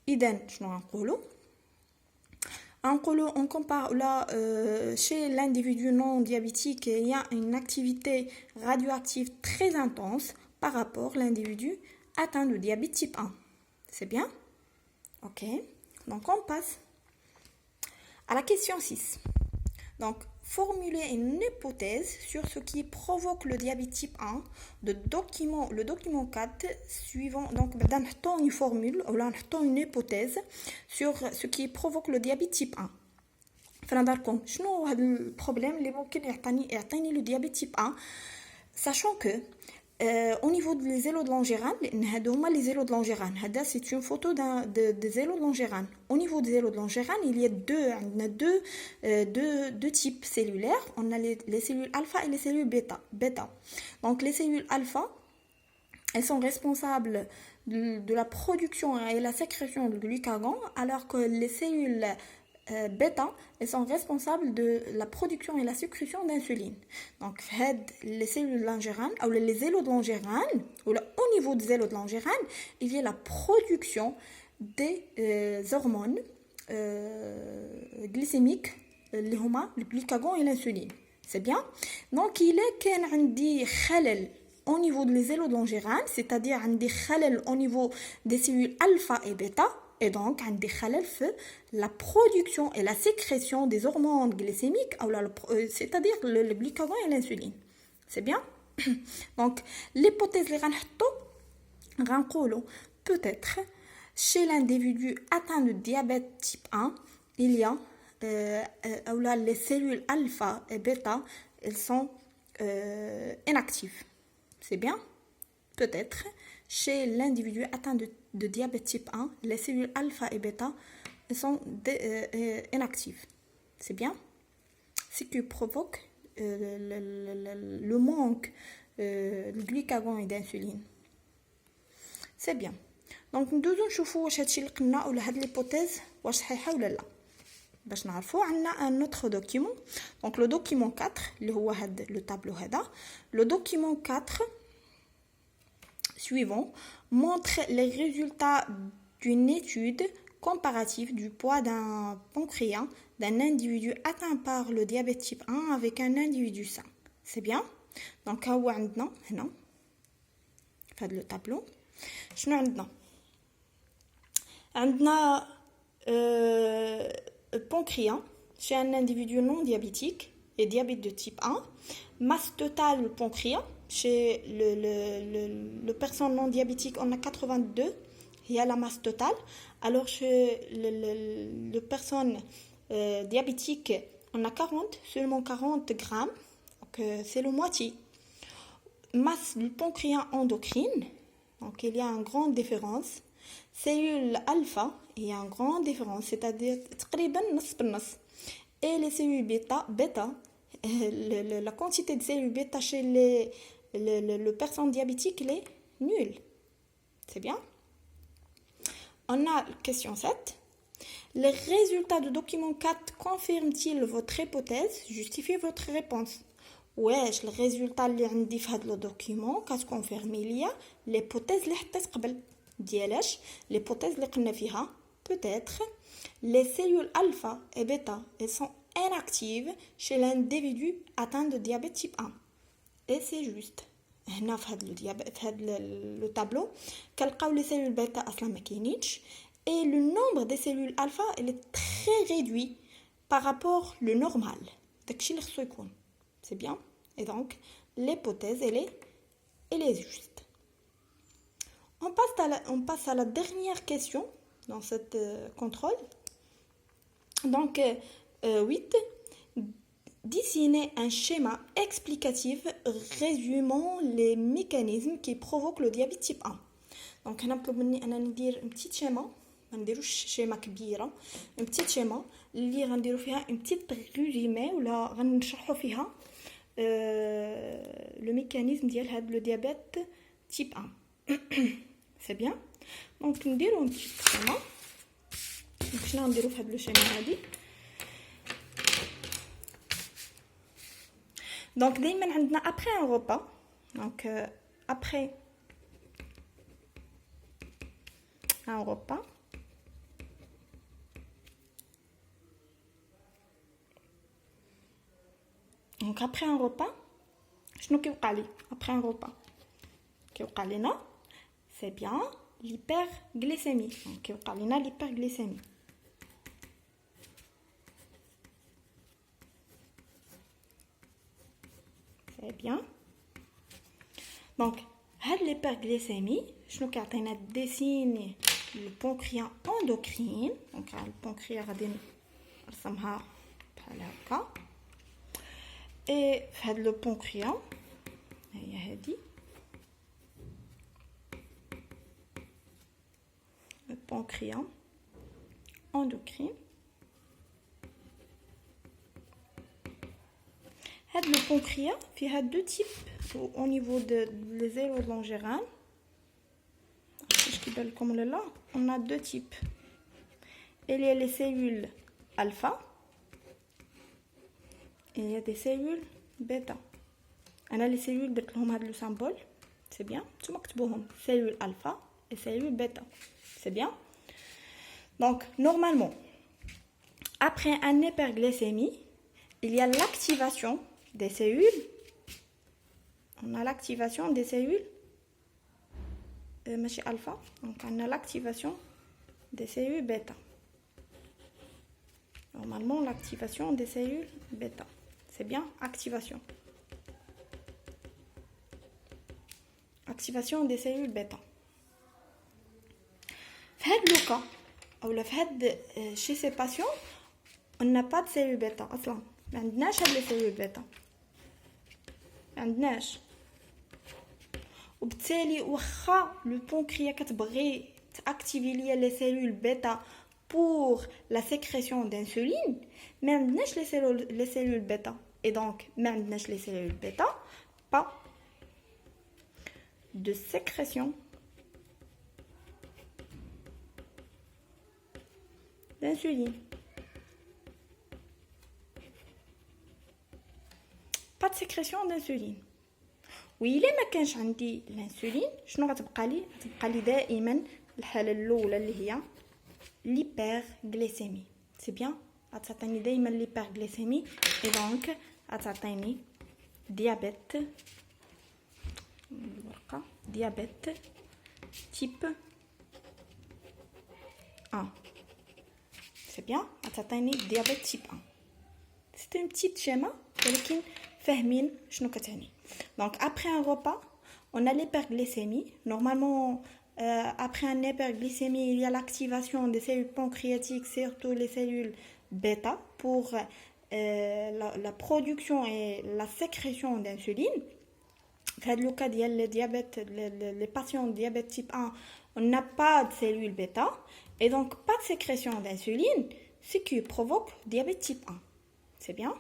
إذن شنو غنقولوا؟ On compare là, chez l'individu non diabétique, il y a une activité radioactive très intense par rapport à l'individu atteint de diabète type 1. C'est bien? Ok. Donc on passe à la question 6. Donc, formuler une hypothèse sur ce qui provoque le diabète type 1. Le document 4 suivant. Donc, on a une formule, ou là, on a une hypothèse sur ce qui provoque le diabète type 1. فنظركم شنو هذا البروبليم اللي ممكن يعطيني le diabète type 1, sachant que au niveau des zélos de Langerhans, les zélos de Langerhans, c'est une photo des zélos de Langerhans. Au niveau des zélos de Langerhans, il y a deux types cellulaires. On a les cellules alpha et les cellules bêta. Donc les cellules alpha, elles sont responsables de la production et la sécrétion de glucagon, alors que les cellules bêta, elles sont responsables de la production et la sécrétion d'insuline. Donc, les cellules de Langerhans, ou les zélos de Langerhans, ou au niveau des zélos de Langerhans, il y a la production des hormones glycémiques, le glucagon et l'insuline. C'est bien? Donc, il est qu'il y a khalal au niveau des zélos de Langerhans, c'est-à-dire des khalal au niveau des cellules alpha et bêta, et donc un des khalal fait la production et la sécrétion des hormones glycémiques, c'est-à-dire le glucagon et l'insuline. C'est bien? Donc l'hypothèse les peut-être chez l'individu atteint de diabète type 1, il y a les cellules alpha et bêta, elles sont inactives. C'est bien? Peut-être chez l'individu atteint de diabète type 1, les cellules alpha et bêta sont inactives. C'est bien? Ce qui provoque le manque de glucagon et d'insuline. C'est bien. Donc nous devons نشوفوا واش هادشي اللي قلنا ولا هاد l'hypothèse واش صحيحه ولا لا. باش نعرفوا عندنا un autre document. Donc le document 4 اللي هو هاد le tableau هذا. Le document 4 suivant montre les résultats d'une étude comparative du poids d'un pancréas d'un individu atteint par le diabète type 1 avec un individu sain. C'est bien? Donc, هو عندنا هنا في هذا le tableau. شنو عندنا؟ عندنا pancréas chez un individu non diabétique et diabète de type 1. Masse totale du pancréas chez le personne non diabétique, on a 82, il y a la masse totale. Alors chez le personne diabétique, on a 40, seulement 40 grammes, donc c'est le moitié. Masse du pancréas endocrine, donc il y a une grande différence. Cellules alpha, il y a une grande différence, c'est-à-dire et les cellules bêta, la quantité de cellules bêta chez le personne diabétique, il est nul. C'est bien? On a question 7. Les résultats du document 4 confirment-ils votre hypothèse? Justifiez votre réponse. واش الريزولطا اللي عندي في هذا الدوكيومون كتكونفيرمي ليا ليبوتيز اللي حطيت قبل ديالاش ليبوتيز اللي قلنا فيها peut-être les cellules alpha et bêta elles sont inactives chez l'individu atteint de diabète type 1 et c'est juste هنا في هذا le tableau كنلقاو les cellules bêta اصلا ما كاينينش et le nombre des cellules alpha il est très réduit par rapport le normal داكشي اللي خصو يكون. C'est bien. Et donc, l'hypothèse, elle est juste. On passe à la dernière question dans cette contrôle. Donc, 8. Dessiner un schéma explicatif résumant les mécanismes qui provoquent le diabète type 1. Donc, هنا مطلوب مني أنا ندير un petit schéma. ما نديروش شيما كبيرة. Un petit schéma اللي غنديرو فيها un petit résumé ولا غنشرحو فيها le mécanisme ديال le diabète type 1. C'est bien. Donc نديرو un petit schéma. Donc شنو نديرو في هذا الشيما هذه. Donc دائما عندنا après un repas. Donc après un repas après un repas, شنو كيوقع لي après un repas كيوقع لنا c'est bien l'hyperglycémie. Donc كيوقع لنا l'hyperglycémie. C'est bien. Donc هاد l'hyperglycémie شنو كيعطينا ديسيني البنكرياس اندوكرين. دونك البنكرياس غادي نرسمها بحال هكا. اي في هاد لو بنكرياس هي هادي le pancréas endocrine. Le pancréas fait deux types au niveau des ailes de Langerhans. Comme là, on a deux types. Il y a les cellules alpha et il y a des cellules bêta. On a les cellules de le symbole, c'est bien. Tu m'as cellules alpha et cellules bêta. C'est bien. Donc, normalement, après une hyperglycémie, il y a l'activation des cellules. On a l'activation des cellules alpha. Donc, on a l'activation des cellules bêta. Normalement, l'activation des cellules bêta. C'est bien. Activation. Activation des cellules bêta. في le cas ou chez ces patients on n'a pas de cellules bêta اصلا ما عندناش هاد les cellules bêta ما عندناش وبالتالي واخا لو بونكرياس كتبغي تاكتيفي ليا les cellules bêta pour la sécrétion d'insuline ما عندناش les cellules bêta et donc ما عندناش les cellules bêta pas de sécrétion d'insuline. Pas de sécrétion d'insuline. Oui, il ما كانش عندي l'insuline شنو غتبقى لي دائما الحاله الاولى اللي هي l'hyperglycémie. C'est bien. غتعطيني دائما l'hyperglycémie et donc غتعطيني diabète type 1. C'est bien. غتعطيني diabète type 1. C'est une petite schéma ولكن فاهمين شنو كتعني. Donc après un repas, on a l'hyperglycémie. Normalement après une hyperglycémie, il y a l'activation des cellules pancréatiques, surtout les cellules bêta pour la production et la sécrétion d'insuline. Dans le cas du diabète, les patients de diabète type 1, on n'a pas de cellules bêta et donc pas de sécrétion d'insuline, ce qui provoque diabète type 1. C'est bien.